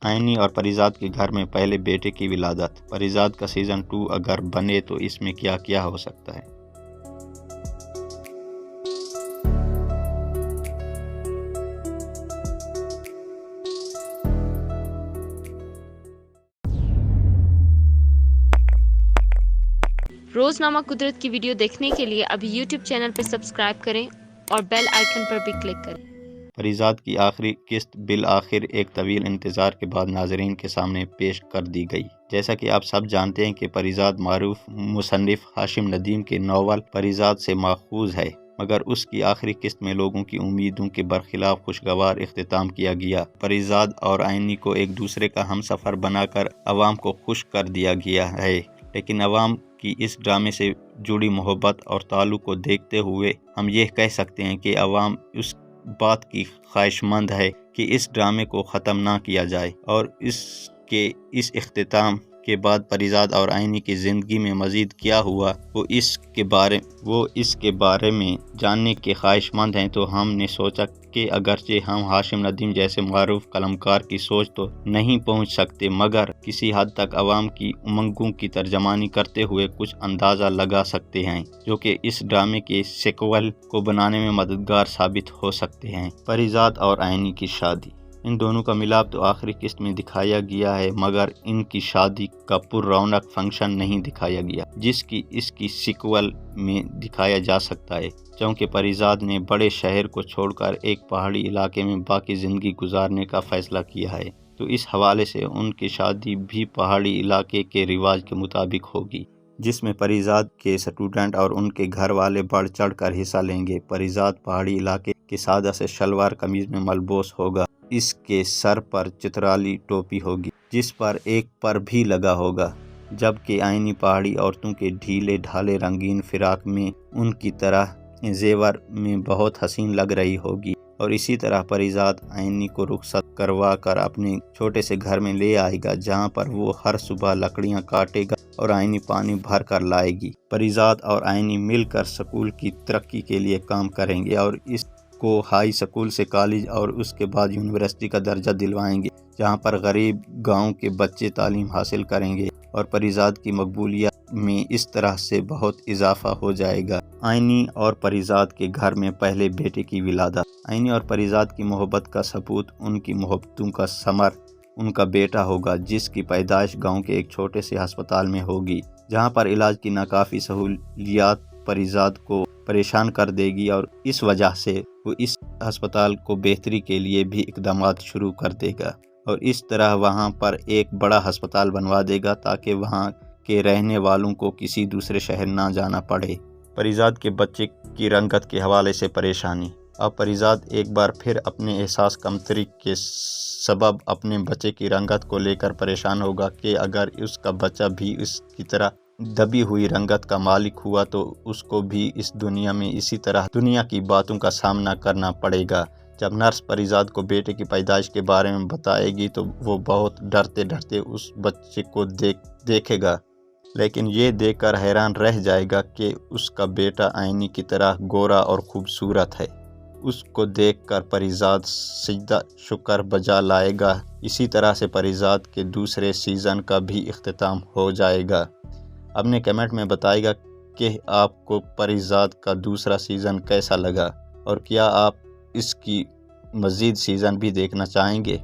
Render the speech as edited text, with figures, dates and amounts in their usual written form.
آئینی اور پریزاد کے گھر میں پہلے بیٹے کی ولادت۔ پریزاد کا سیزن 2 اگر بنے تو اس میں کیا کیا ہو سکتا ہے؟ روزنامہ قدرت کی ویڈیو دیکھنے کے لیے ابھی یوٹیوب چینل پر سبسکرائب کریں اور بیل آئیکن پر بھی کلک کریں۔ پریزاد کی آخری قسط بالآخر ایک طویل انتظار کے بعد ناظرین کے سامنے پیش کر دی گئی۔ جیسا کہ آپ سب جانتے ہیں کہ پریزاد معروف مصنف ہاشم ندیم کے ناول پریزاد سے ماخوذ ہے، مگر اس کی آخری قسط میں لوگوں کی امیدوں کے برخلاف خوشگوار اختتام کیا گیا۔ پریزاد اور آئینی کو ایک دوسرے کا ہمسفر بنا کر عوام کو خوش کر دیا گیا ہے، لیکن عوام کی اس ڈرامے سے جڑی محبت اور تعلق کو دیکھتے ہوئے ہم یہ کہہ سکتے ہیں کہ عوام اس بات کی خواہش مند ہے کہ اس ڈرامے کو ختم نہ کیا جائے اور اس اختتام کے بعد پریزاد اور آئینی کی زندگی میں مزید کیا ہوا وہ اس کے بارے میں جاننے کے خواہش مند ہیں۔ تو ہم نے سوچا کہ اگرچہ ہم ہاشم ندیم جیسے معروف قلمکار کی سوچ تو نہیں پہنچ سکتے، مگر کسی حد تک عوام کی امنگوں کی ترجمانی کرتے ہوئے کچھ اندازہ لگا سکتے ہیں، جو کہ اس ڈرامے کے سیکوئل کو بنانے میں مددگار ثابت ہو سکتے ہیں۔ پریزاد اور آئینی کی شادی۔ ان دونوں کا ملاپ تو آخری قسط میں دکھایا گیا ہے، مگر ان کی شادی کا پر رونق فنکشن نہیں دکھایا گیا، جس کی اس کی سیکوئل میں دکھایا جا سکتا ہے۔ چونکہ پریزاد نے بڑے شہر کو چھوڑ کر ایک پہاڑی علاقے میں باقی زندگی گزارنے کا فیصلہ کیا ہے، تو اس حوالے سے ان کی شادی بھی پہاڑی علاقے کے رواج کے مطابق ہوگی، جس میں پریزاد کے اسٹوڈنٹ اور ان کے گھر والے بڑھ چڑھ کر حصہ لیں گے۔ پریزاد پہاڑی علاقے کے سادہ سے شلوار قمیض میں ملبوس ہوگا۔ اس کے سر پر چترالی ٹوپی ہوگی جس پر ایک پر بھی لگا ہوگا، جبکہ آئینی پہاڑی عورتوں کے ڈھیلے ڈھالے رنگین فراق میں ان کی طرح زیور میں بہت حسین لگ رہی ہوگی، اور اسی طرح پریزاد آئینی کو رخصت کروا کر اپنے چھوٹے سے گھر میں لے آئے گا، جہاں پر وہ ہر صبح لکڑیاں کاٹے گا اور آئینی پانی بھر کر لائے گی۔ پریزاد اور آئینی مل کر سکول کی ترقی کے لیے کام کریں گے اور اس کو ہائی سکول سے کالج اور اس کے بعد یونیورسٹی کا درجہ دلوائیں گے، جہاں پر غریب گاؤں کے بچے تعلیم حاصل کریں گے، اور پریزاد کی مقبولیت میں اس طرح سے بہت اضافہ ہو جائے گا۔ آئینی اور پریزاد کے گھر میں پہلے بیٹے کی ولادت۔ آئینی اور پریزاد کی محبت کا ثبوت ان کی محبتوں کا ثمر ان کا بیٹا ہوگا، جس کی پیدائش گاؤں کے ایک چھوٹے سے ہسپتال میں ہوگی، جہاں پر علاج کی ناکافی سہولیات پریزاد کو پریشان کر دے گی، اور اس وجہ سے وہ اس ہسپتال کو بہتری کے لیے بھی اقدامات شروع کر دے گا، اور اس طرح وہاں پر ایک بڑا ہسپتال بنوا دے گا تاکہ وہاں کے رہنے والوں کو کسی دوسرے شہر نہ جانا پڑے۔ پریزاد کے بچے کی رنگت کے حوالے سے پریشانی۔ اب پریزاد ایک بار پھر اپنے احساس کمتری کے سبب اپنے بچے کی رنگت کو لے کر پریشان ہوگا کہ اگر اس کا بچہ بھی اس کی طرح دبی ہوئی رنگت کا مالک ہوا تو اس کو بھی اس دنیا میں اسی طرح دنیا کی باتوں کا سامنا کرنا پڑے گا۔ جب نرس پریزاد کو بیٹے کی پیدائش کے بارے میں بتائے گی تو وہ بہت ڈرتے ڈرتے اس بچے کو دیکھے گا، لیکن یہ دیکھ کر حیران رہ جائے گا کہ اس کا بیٹا آئینی کی طرح گورا اور خوبصورت ہے۔ اس کو دیکھ کر پریزاد سجدہ شکر بجا لائے گا۔ اسی طرح سے پریزاد کے دوسرے سیزن کا بھی اختتام ہو جائے گا۔ اپنے کمنٹ میں بتائے گا کہ آپ کو پریزاد کا دوسرا سیزن کیسا لگا، اور کیا آپ اس کی مزید سیزن بھی دیکھنا چاہیں گے۔